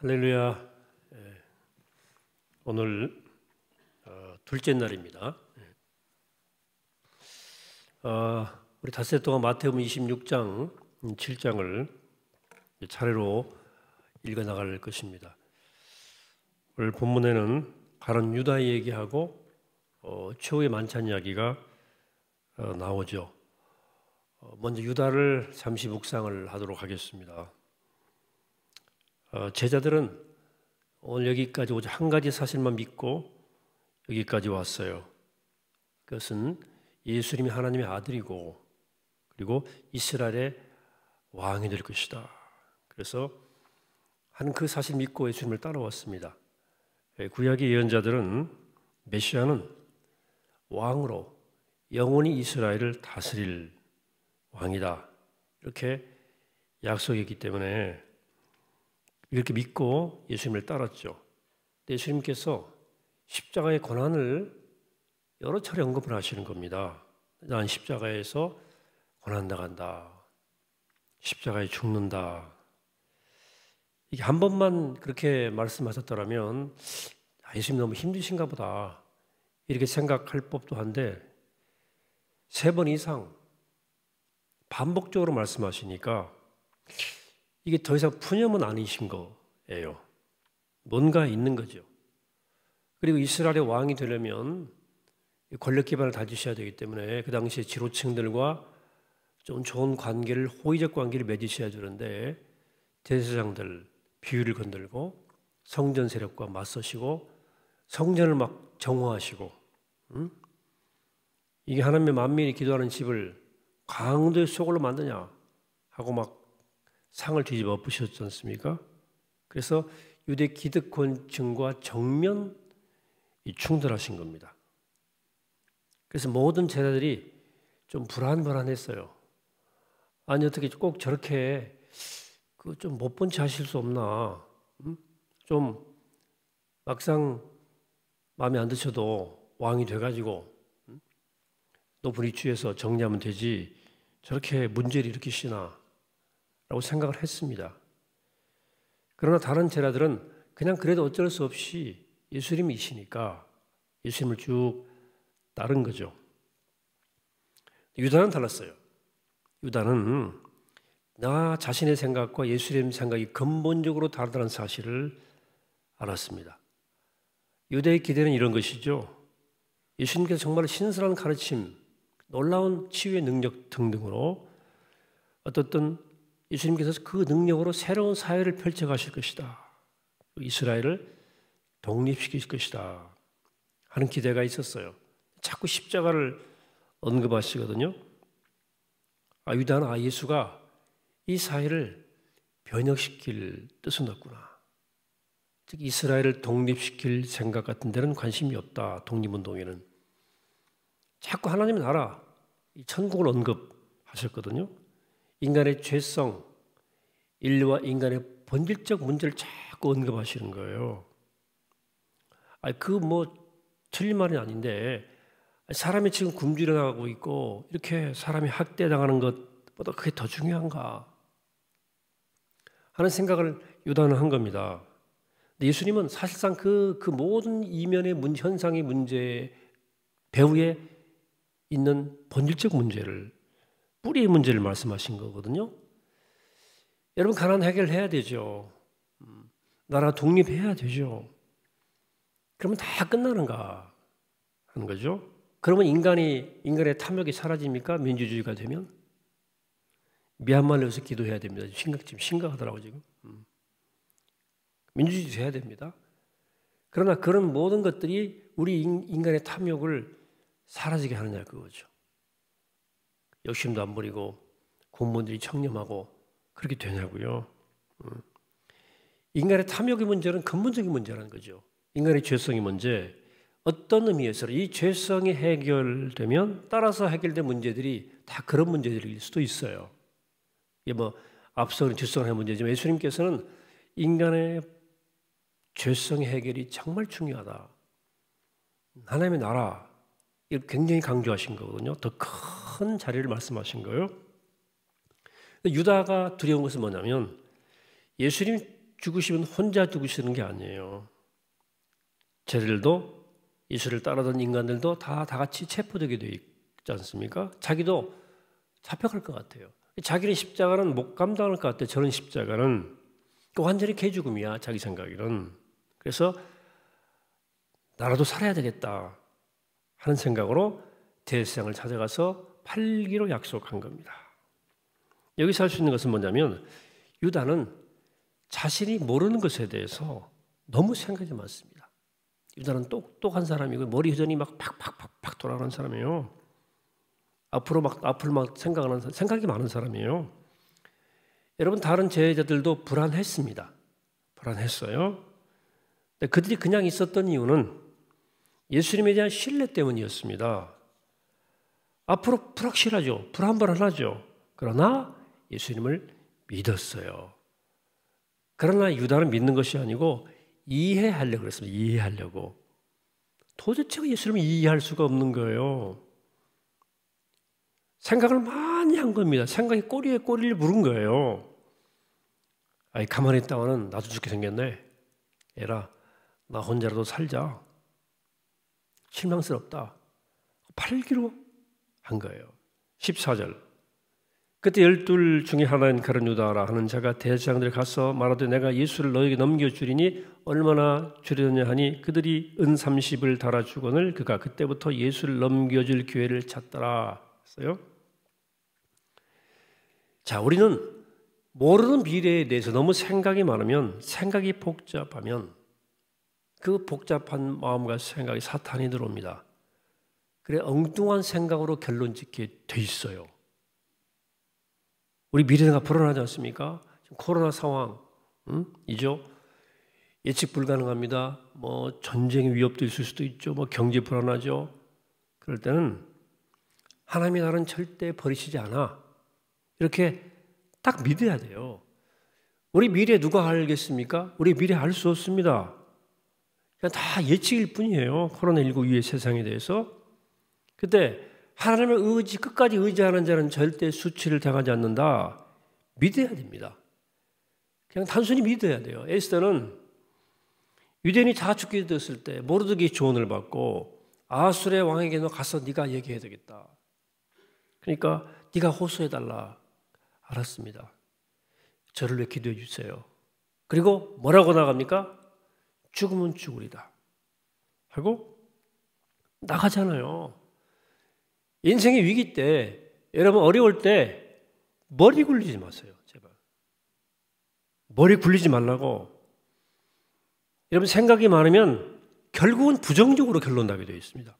할렐루야. 오늘 둘째 날입니다. 우리 닷새 동안 마태복음 26장, 7장을 차례로 읽어나갈 것입니다. 오늘 본문에는 가론 유다 얘기하고 최후의 만찬 이야기가 나오죠. 먼저 유다를 잠시 묵상을 하도록 하겠습니다. 제자들은 오늘 여기까지 오직 한 가지 사실만 믿고 여기까지 왔어요. 그것은 예수님이 하나님의 아들이고 그리고 이스라엘의 왕이 될 것이다. 그래서 한 그 사실 믿고 예수님을 따라왔습니다. 구약의 예언자들은 메시아는 왕으로 영원히 이스라엘을 다스릴 왕이다. 이렇게 약속했기 때문에 이렇게 믿고 예수님을 따랐죠. 예수님께서 십자가의 고난을 여러 차례 언급을 하시는 겁니다. 난 십자가에서 고난당한다. 십자가에 죽는다. 이게 한 번만 그렇게 말씀하셨더라면 예수님 너무 힘드신가 보다 이렇게 생각할 법도 한데 3번 이상 반복적으로 말씀하시니까 이게 더 이상 푸념은 아니신 거예요. 뭔가 있는 거죠. 그리고 이스라엘의 왕이 되려면 권력 기반을 다지셔야 되기 때문에 그 당시에 지도층들과 좀 좋은 관계를, 호의적 관계를 맺으셔야 되는데 대제사장들 비위를 건들고 성전 세력과 맞서시고 성전을 막 정화하시고 이게 하나님의 만민이 기도하는 집을 강도의 소굴로 만드냐 하고 막 상을 뒤집어 엎으셨지 않습니까? 그래서 유대 기득권층과 정면 충돌하신 겁니다. 그래서 모든 제자들이 좀 불안했어요. 아니 어떻게 꼭 저렇게 좀 못 본 채 하실 수 없나? 좀 막상 마음에 안 드셔도 왕이 돼가지고 높은 위치에서 정리하면 되지 저렇게 문제를 일으키시나? 라고 생각을 했습니다. 그러나 다른 제자들은 그냥 그래도 어쩔 수 없이 예수님이시니까 예수님을 쭉 따른 거죠. 유다는 달랐어요. 유다는 나 자신의 생각과 예수님 생각이 근본적으로 다르다는 사실을 알았습니다. 유대의 기대는 이런 것이죠. 예수님께서 정말 신선한 가르침, 놀라운 치유의 능력 등등으로 어떻든 예수님께서 그 능력으로 새로운 사회를 펼쳐가실 것이다. 이스라엘을 독립시킬 것이다. 하는 기대가 있었어요. 자꾸 십자가를 언급하시거든요. 유다는 예수가 이 사회를 변혁시킬 뜻은 없구나. 즉 이스라엘을 독립시킬 생각 같은 데는 관심이 없다. 독립운동에는. 자꾸 하나님의 나라, 이 천국을 언급하셨거든요. 인간의 죄성, 인류와 인간의 본질적 문제를 자꾸 언급하시는 거예요. 틀린 말이 아닌데 사람이 지금 굶주려 나가고 있고 이렇게 사람이 학대당하는 것보다 그게 더 중요한가 하는 생각을 유다는 한 겁니다. 근데 예수님은 사실상 그 모든 이면의 현상의 문제 배후에 있는 본질적 문제를 뿌리의 문제를 말씀하신 거거든요. 여러분 가난 해결해야 되죠. 나라 독립해야 되죠. 그러면 다 끝나는가 하는 거죠. 그러면 인간의 탐욕이 사라집니까? 민주주의가 되면? 미얀마를 위해서 기도해야 됩니다. 지금 심각하더라고요 지금. 민주주의 해야 됩니다. 그러나 그런 모든 것들이 우리 인간의 탐욕을 사라지게 하느냐 그거죠. 욕심도 안 부리고 공무원들이 청렴하고 그렇게 되냐고요. 인간의 탐욕의 문제는 근본적인 문제라는 거죠. 인간의 죄성의 문제. 어떤 의미에서 이 죄성이 해결되면 따라서 해결된 문제들이 다 그런 문제들일 수도 있어요. 이게 앞서는 뒷선의 문제지만 예수님께서는 인간의 죄성의 해결이 정말 중요하다. 하나님의 나라 이걸 굉장히 강조하신 거거든요. 더 큰 자리를 말씀하신 거예요. 유다가 두려운 것은 뭐냐면 예수님이 죽으시면 혼자 죽으시는 게 아니에요. 쟤들도 예수를 따르던 인간들도 다 같이 체포되게 돼 있지 않습니까? 자기도 잡혀갈 것 같아요. 자기는 십자가는 못 감당할 것 같아요. 저런 십자가는 완전히 개죽음이야, 자기 생각에는. 그래서 나라도 살아야 되겠다 하는 생각으로 대제사장을 찾아가서 팔기로 약속한 겁니다. 여기서 할 수 있는 것은 뭐냐면 유다는 자신이 모르는 것에 대해서 너무 생각이 많습니다. 유다는 똑똑한 사람이고 머리 회전이 막 팍팍팍팍 돌아가는 사람이에요. 앞으로 막 생각이 많은 사람이에요. 여러분 다른 제자들도 불안했습니다. 불안했어요. 근데 그들이 그냥 있었던 이유는 예수님에 대한 신뢰 때문이었습니다. 앞으로 불확실하죠. 불안불안하죠. 그러나 예수님을 믿었어요. 그러나 유다는 믿는 것이 아니고 이해하려고 그랬습니다. 이해하려고. 도대체 예수님을 이해할 수가 없는 거예요. 생각을 많이 한 겁니다. 생각이 꼬리에 꼬리를 물은 거예요. 아이 가만히 있다가는 나도 죽게 생겼네. 얘라 나 혼자라도 살자. 실망스럽다. 팔기로 한 거예요. 14절. 그때 12 중에 하나인 가룟 유다라 하는 자가 대제사장들에 가서 말하되 내가 예수를 너에게 넘겨주리니 얼마나 주려냐 하니 그들이 은 30을 달아주거늘 그가 그때부터 예수를 넘겨줄 기회를 찾더라 했어요. 자, 우리는 모르는 미래에 대해서 너무 생각이 많으면, 생각이 복잡하면 그 복잡한 마음과 생각이 사탄이 들어옵니다. 그래 엉뚱한 생각으로 결론 짓게 돼 있어요. 우리 미래가 불안하지 않습니까? 지금 코로나 상황이죠. 예측 불가능합니다. 뭐 전쟁의 위협도 있을 수도 있죠. 뭐 경제 불안하죠. 그럴 때는 하나님이 나는 절대 버리시지 않아. 이렇게 딱 믿어야 돼요. 우리 미래 누가 알겠습니까? 우리 미래 알 수 없습니다. 그냥 다 예측일 뿐이에요. 코로나19 이후의 세상에 대해서. 근데 하나님을 끝까지 의지하는 자는 절대 수치를 당하지 않는다. 믿어야 됩니다. 그냥 단순히 믿어야 돼요. 에스더는 유대인이 다 죽게 되었을 때 모르드게의 조언을 받고 아수르의 왕에게 너 가서 네가 얘기해야 되겠다. 그러니까 네가 호소해달라. 알았습니다. 저를 위해 기도해 주세요. 그리고 뭐라고 나갑니까? 죽으면 죽으리다. 하고 나가잖아요. 인생의 위기 때, 여러분 어려울 때 머리 굴리지 마세요. 제발. 머리 굴리지 말라고. 여러분 생각이 많으면 결국은 부정적으로 결론 나게 되어 있습니다.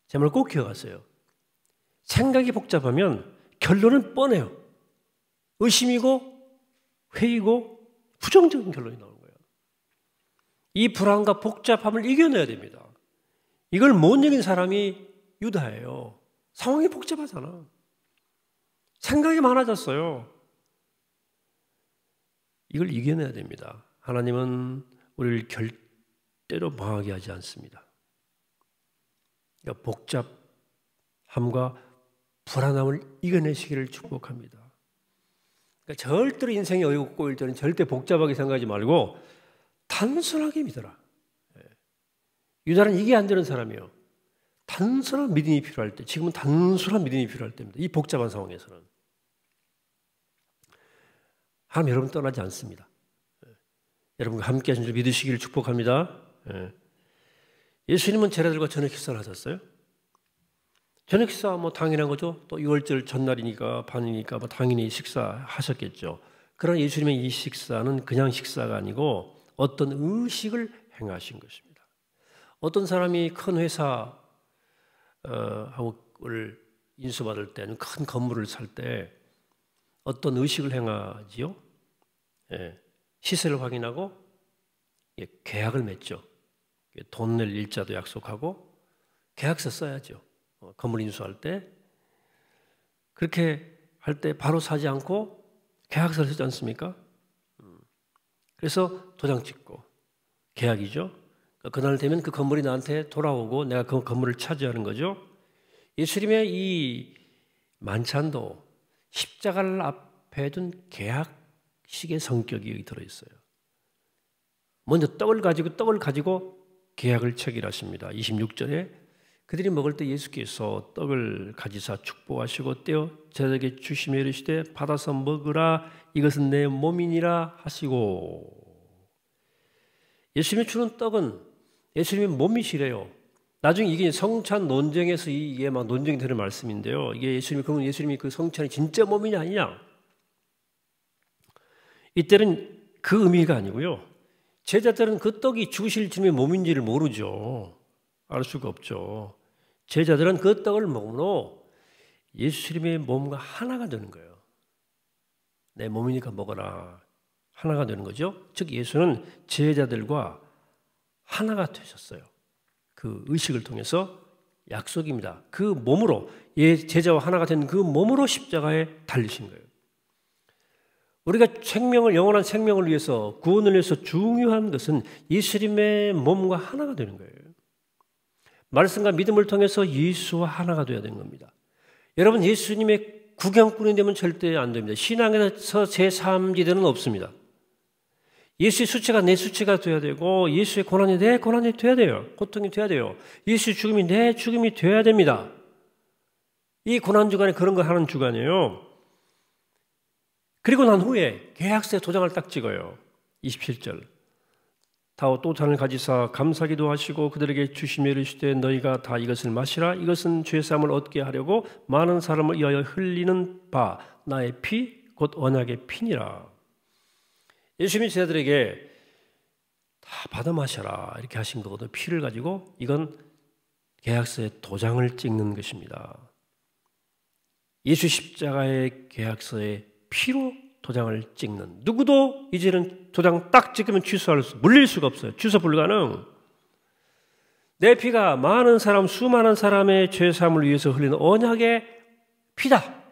제 말 꼭 기억하세요. 생각이 복잡하면 결론은 뻔해요. 의심이고 회의고 부정적인 결론이 나오는 거예요. 이 불안과 복잡함을 이겨내야 됩니다. 이걸 못 이긴 사람이 유다예요. 상황이 복잡하잖아. 생각이 많아졌어요. 이걸 이겨내야 됩니다. 하나님은 우리를 절대로 망하게 하지 않습니다. 그러니까 복잡함과 불안함을 이겨내시기를 축복합니다. 그러니까 절대로 인생이 어렵고 꼬일 때는 절대 복잡하게 생각하지 말고 단순하게 믿어라. 유다는 이게 안 되는 사람이에요. 단순한 믿음이 필요할 때, 지금은 단순한 믿음이 필요할 때입니다. 이 복잡한 상황에서는. 하나님 여러분 떠나지 않습니다. 여러분과 함께 하신 줄 믿으시기를 축복합니다. 예수님은 제자들과 저녁 식사를 하셨어요. 저녁 식사 뭐 당연한 거죠. 또 6월절 전날이니까 반이니까 뭐 당연히 식사하셨겠죠. 그러나 예수님의 이 식사는 그냥 식사가 아니고 어떤 의식을 행하신 것입니다. 어떤 사람이 큰 회사 하고를 인수받을 때는 큰 건물을 살 때 어떤 의식을 행하지요? 시세를 확인하고 계약을 맺죠. 돈 낼 일자도 약속하고 계약서 써야죠. 건물 인수할 때 그렇게 할 때 바로 사지 않고 계약서를 쓰지 않습니까? 그래서 도장 찍고 계약이죠. 그날 되면 그 건물이 나한테 돌아오고 내가 그 건물을 차지하는 거죠. 예수님의 이 만찬도 십자가를 앞에 둔 계약식의 성격이 여기 들어있어요. 먼저 떡을 가지고 계약을 체결하십니다. 26절에 그들이 먹을 때 예수께서 떡을 가지사 축복하시고 떼어 제자들에게 주시며 이르시되 받아서 먹으라 이것은 내 몸이니라 하시고, 예수님이 주는 떡은 예수님의 몸이시래요. 나중에 이게 성찬 논쟁에서 이게 막 논쟁이 되는 말씀인데요. 이게 예수님이 그 성찬이 진짜 몸이냐 아니냐? 이때는 그 의미가 아니고요. 제자들은 그 떡이 주실 주님의 몸인지를 모르죠. 알 수가 없죠. 제자들은 그 떡을 먹으므로 예수님의 몸과 하나가 되는 거예요. 내 몸이니까 먹어라. 하나가 되는 거죠. 즉 예수는 제자들과 하나가 되셨어요. 그 의식을 통해서 약속입니다. 그 몸으로, 제자와 하나가 된 그 몸으로 십자가에 달리신 거예요. 우리가 영원한 생명을 위해서, 구원을 위해서 중요한 것은 예수님의 몸과 하나가 되는 거예요. 말씀과 믿음을 통해서 예수와 하나가 되어야 되는 겁니다. 여러분, 예수님의 구경꾼이 되면 절대 안 됩니다. 신앙에서 제3지대는 없습니다. 예수의 수치가 내 수치가 돼야 되고, 예수의 고난이 내 고난이 돼야 돼요. 고통이 돼야 돼요. 예수의 죽음이 내 죽음이 돼야 됩니다. 이 고난 주간에 그런 거 하는 주간이에요. 그리고 난 후에 계약서에 도장을 딱 찍어요. 27절. 또 잔을 가지사 감사기도 하시고 그들에게 주시며 이르시되 너희가 다 이것을 마시라. 이것은 죄사함을 얻게 하려고 많은 사람을 위하여 흘리는 바 나의 피 곧 언약의 피니라. 예수님이 제자들에게 다 받아 마셔라 이렇게 하신 거거든요. 피를 가지고 이건 계약서에 도장을 찍는 것입니다. 예수 십자가의 계약서에 피로 도장을 찍는, 누구도 이제는 도장 딱 찍으면 물릴 수가 없어요. 취소 불가능. 내 피가 수많은 사람의 죄사함을 위해서 흘리는 언약의 피다.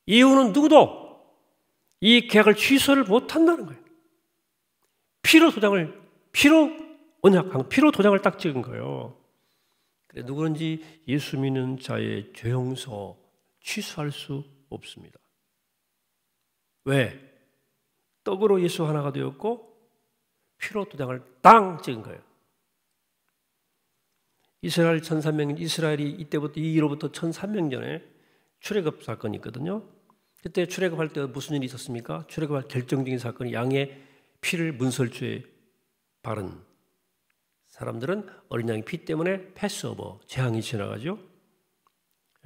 이유는 누구도 이 계약을 취소를 못한다는 거예요. 피로 도장을 딱 찍은 거예요. 그래, 누구든지 예수 믿는 자의 죄 용서 취소할 수 없습니다. 왜? 떡으로 예수 하나가 되었고 피로 도장을 땅 찍은 거예요. 이스라엘이 이때부터 이로부터 1300년에 출애굽 사건이 있거든요. 그때 출애굽할 때 무슨 일이 있었습니까? 출애굽할 결정적인 사건이 양의 피를 문설주에 바른 사람들은 어린 양의 피 때문에 패스오버, 재앙이 지나가죠.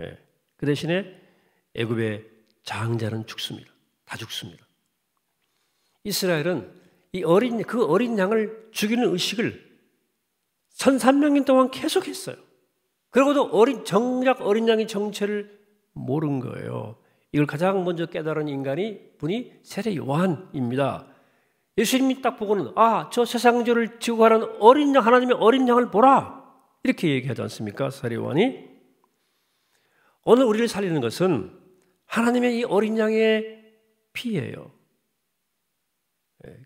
예. 그 대신에 애굽의 장자는 죽습니다. 다 죽습니다. 이스라엘은 그 어린 양을 죽이는 의식을 1300년 동안 계속했어요. 그러고도 정작 어린 양의 정체를 모른 거예요. 이걸 가장 먼저 깨달은 분이 세례 요한입니다. 예수님이 딱 보고는 저 세상죄를 지고 가는 하나님의 어린 양을 보라 이렇게 얘기하지 않습니까? 세례 요한이. 오늘 우리를 살리는 것은 하나님의 이 어린 양의 피예요.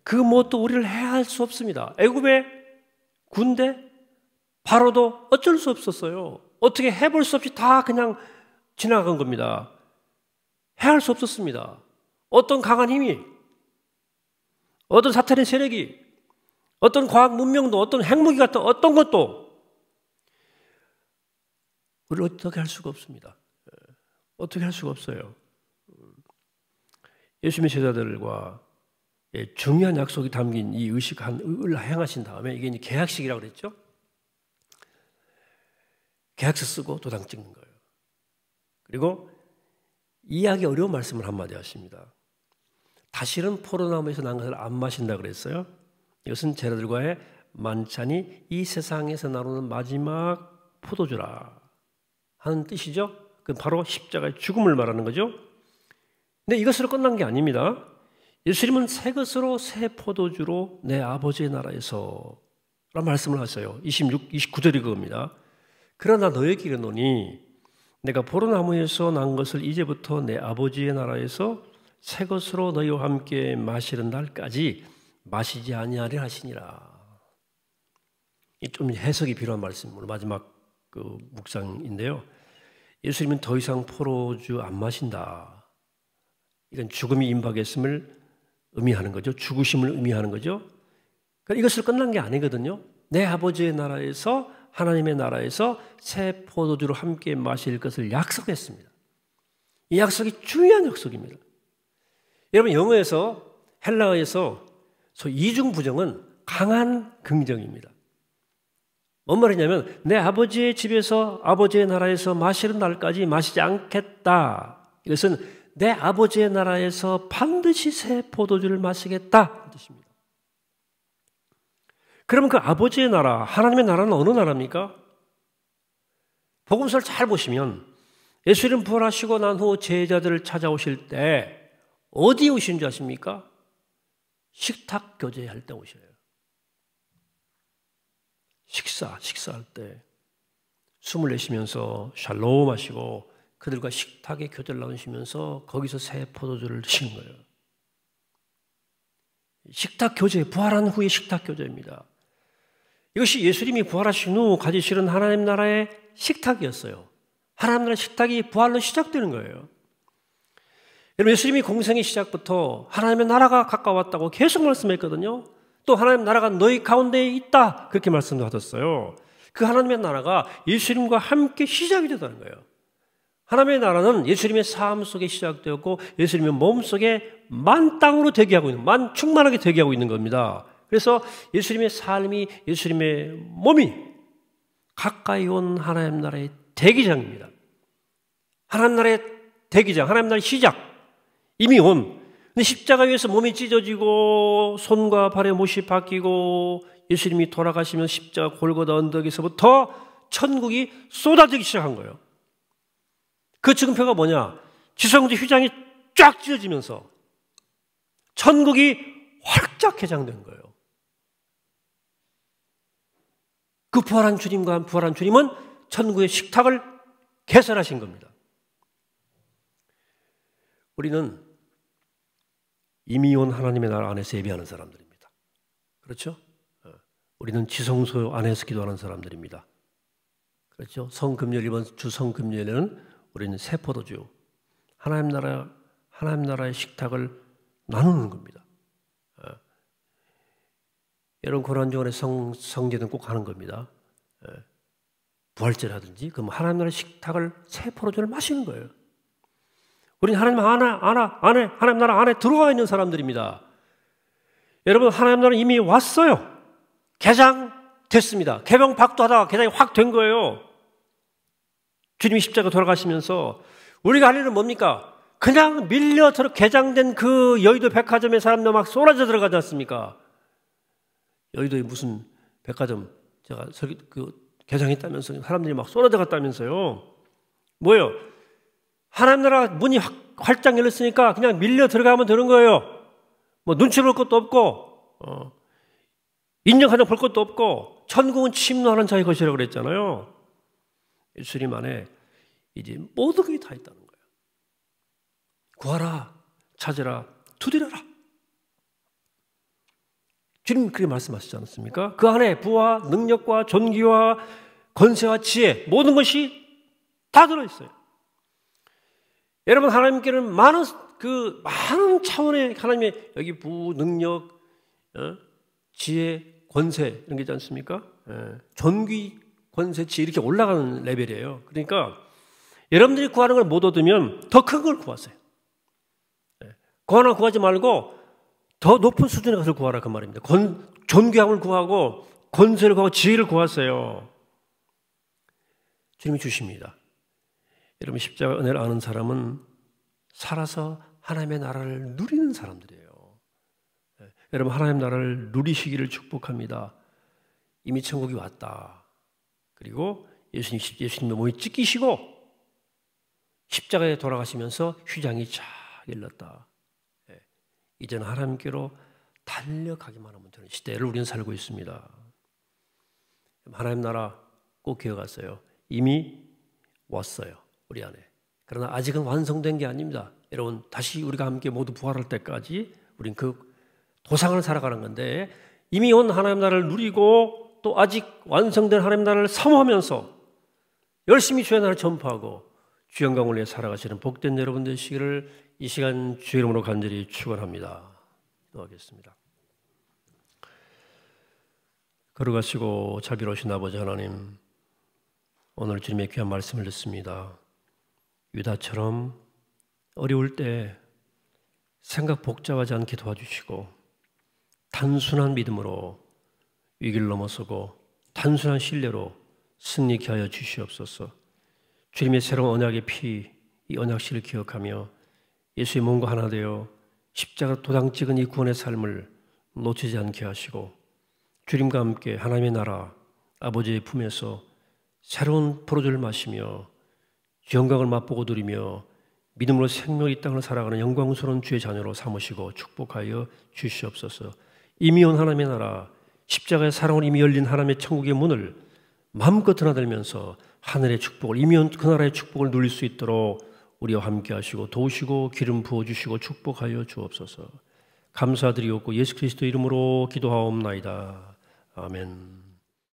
그 무엇도 우리를 해할 수 없습니다. 애굽의 군대 바로도 어쩔 수 없었어요. 어떻게 해볼 수 없이 다 그냥 지나간 겁니다. 해할 수 없었습니다. 어떤 강한 힘이, 어떤 사탄의 세력이, 어떤 과학 문명도, 어떤 핵무기 같은 어떤 것도 우리를 어떻게 할 수가 없습니다. 어떻게 할 수가 없어요. 예수님의 제자들과 중요한 약속이 담긴 이 의식을 행하신 다음에 이게 이제 계약식이라고 그랬죠. 계약서 쓰고 도장 찍는 거예요. 그리고 이해하기 어려운 말씀을 한마디 하십니다. 다시는 포도나무에서 난 것을 안 마신다 그랬어요. 이것은 제자들과의 만찬이 이 세상에서 나누는 마지막 포도주라 하는 뜻이죠. 그 바로 십자가의 죽음을 말하는 거죠. 근데 이것으로 끝난 게 아닙니다. 예수님은 새 것으로 새 포도주로 내 아버지의 나라에서 라는 말씀을 하세요. 29절이 그겁니다. 그러나 너에게 이르노니 내가 포도나무에서 난 것을 이제부터 내 아버지의 나라에서 새 것으로 너희와 함께 마시는 날까지 마시지 아니하리라 하시니라. 좀 해석이 필요한 말씀으로 마지막 그 묵상인데요. 예수님은 더 이상 포도주 안 마신다. 이건 죽음이 임박했음을 의미하는 거죠. 죽으심을 의미하는 거죠. 그러니까 이것을 끝난 게 아니거든요. 내 아버지의 나라에서, 하나님의 나라에서 새 포도주로 함께 마실 것을 약속했습니다. 이 약속이 중요한 약속입니다. 여러분, 영어에서, 헬라어에서 이중 부정은 강한 긍정입니다. 뭔 말이냐면 내 아버지의 집에서, 아버지의 나라에서 마시는 날까지 마시지 않겠다. 이것은 내 아버지의 나라에서 반드시 새 포도주를 마시겠다 그 뜻입니다. 그러면 그 아버지의 나라, 하나님의 나라는 어느 나라입니까? 복음서를 잘 보시면 예수님 부활하시고 난 후 제자들을 찾아오실 때 어디에 오신 줄 아십니까? 식탁 교제할 때 오셔요. 식사할 때 숨을 내쉬면서 샬롬 하시고 그들과 식탁에 교제를 나누시면서 거기서 새 포도주를 드시는 거예요. 식탁 교제, 부활한 후의 식탁 교제입니다. 이것이 예수님이 부활하신 후 가지시는 하나님 나라의 식탁이었어요. 하나님 나라의 식탁이 부활로 시작되는 거예요. 여러분, 예수님이 공생의 시작부터 하나님의 나라가 가까웠다고 계속 말씀했거든요. 또 하나님의 나라가 너희 가운데에 있다 그렇게 말씀도 하셨어요. 그 하나님의 나라가 예수님과 함께 시작이 되다는 거예요. 하나님의 나라는 예수님의 삶 속에 시작되었고 예수님의 몸 속에 만땅으로 대기하고 있는, 충만하게 대기하고 있는 겁니다. 그래서 예수님의 삶이, 예수님의 몸이 가까이 온 하나님 나라의 대기장입니다. 하나님 나라의 대기장, 하나님 나라의 시작, 이미 온. 근데 십자가 위에서 몸이 찢어지고 손과 발의 못이 바뀌고 예수님이 돌아가시면 십자가 골고다 언덕에서부터 천국이 쏟아지기 시작한 거예요. 그 증표가 뭐냐? 지성지 휘장이 쫙 찢어지면서 천국이 활짝 개장된 거예요. 그 부활한 주님과 부활한 주님은 천국의 식탁을 개설하신 겁니다. 우리는 이미 온 하나님의 나라 안에서 예배하는 사람들입니다. 그렇죠? 우리는 지성소 안에서 기도하는 사람들입니다. 그렇죠? 성금요일, 이번 주 성금요일에는 우리는 새 포도주, 하나님 나라의 식탁을 나누는 겁니다. 여러분, 고난주간에 성제는 꼭 하는 겁니다. 부활절하든지, 그럼 하나님 나라의 식탁을, 새 포도주를 마시는 거예요. 우리는 하나님 나라 안에 들어와 있는 사람들입니다. 여러분, 하나님 나라는 이미 왔어요. 개장됐습니다. 개병박도 하다가 개장이 확 된 거예요. 주님이 십자가 돌아가시면서 우리가 할 일은 뭡니까? 그냥 밀려 개장된 그 여의도 백화점에 사람들 막 쏟아져 들어가지 않습니까? 여의도에 무슨 백화점 제가 개장했다면서 사람들이 막 쏟아져 갔다면서요. 뭐예요? 하나님 나라 문이 활짝 열렸으니까 그냥 밀려 들어가면 되는 거예요. 뭐 눈치 볼 것도 없고 인정 하나 볼 것도 없고 천국은 침노하는 자의 것이라고 그랬잖아요. 예수님 안에 이제 모든 게 다 있다는 거예요. 구하라, 찾으라, 두드려라. 주님 그렇게 말씀하시지 않습니까? 그 안에 부와 능력과 존귀와 권세와 지혜 모든 것이 다 들어있어요. 여러분, 하나님께는 많은 차원의 하나님의 여기 부, 능력, 지혜, 권세 이런 게 있지 않습니까? 존귀, 권세, 지혜 이렇게 올라가는 레벨이에요. 그러니까 여러분들이 구하는 걸 못 얻으면 더 큰 걸 구하세요. 구하나 구하지 말고 더 높은 수준에 가서 구하라 그 말입니다. 존귀함을 구하고 권세를 구하고 지혜를 구하세요. 주님이 주십니다. 여러분, 십자가 은혜를 아는 사람은 살아서 하나님의 나라를 누리는 사람들이에요. 여러분, 하나님 나라를 누리시기를 축복합니다. 이미 천국이 왔다. 그리고 예수님의 몸이 찢기시고 십자가에 돌아가시면서 휘장이 쫙 열렸다. 이제는 하나님께로 달려가기만 하면 되는 시대를 우리는 살고 있습니다. 하나님 나라 꼭 기억하세요. 이미 왔어요. 우리 안에. 그러나 아직은 완성된 게 아닙니다. 여러분, 다시 우리가 함께 모두 부활할 때까지 우린 그 도상을 살아가는 건데 이미 온 하나님 나라를 누리고 또 아직 완성된 하나님 나라를 사모하면서 열심히 주의 나라를 전파하고 주 영광을 위해 살아가시는 복된 여러분 되시기를 이 시간 주의 이름으로 간절히 축원합니다. 기도하겠습니다. 걸어가시고 자비로우신 아버지 하나님, 오늘 주님의 귀한 말씀을 듣습니다. 유다처럼 어려울 때 생각 복잡하지 않게 도와주시고 단순한 믿음으로 위기를 넘어서고 단순한 신뢰로 승리케 하여 주시옵소서. 주님의 새로운 언약의 피, 이 언약실을 기억하며 예수의 몸과 하나 되어 십자가 도장 찍은 이 구원의 삶을 놓치지 않게 하시고 주님과 함께 하나님의 나라 아버지의 품에서 새로운 포도주를 마시며 영광을 맛보고 누리며 믿음으로 생명의 이 땅을 살아가는 영광스러운 주의 자녀로 삼으시고 축복하여 주시옵소서. 이미 온 하나님의 나라, 십자가의 사랑으로 이미 열린 하나님의 천국의 문을 마음껏 드나들면서 하늘의 축복을, 이미 온 그 나라의 축복을 누릴 수 있도록 우리와 함께 하시고 도우시고 기름 부어주시고 축복하여 주옵소서. 감사드리옵고 예수 그리스도 이름으로 기도하옵나이다. 아멘.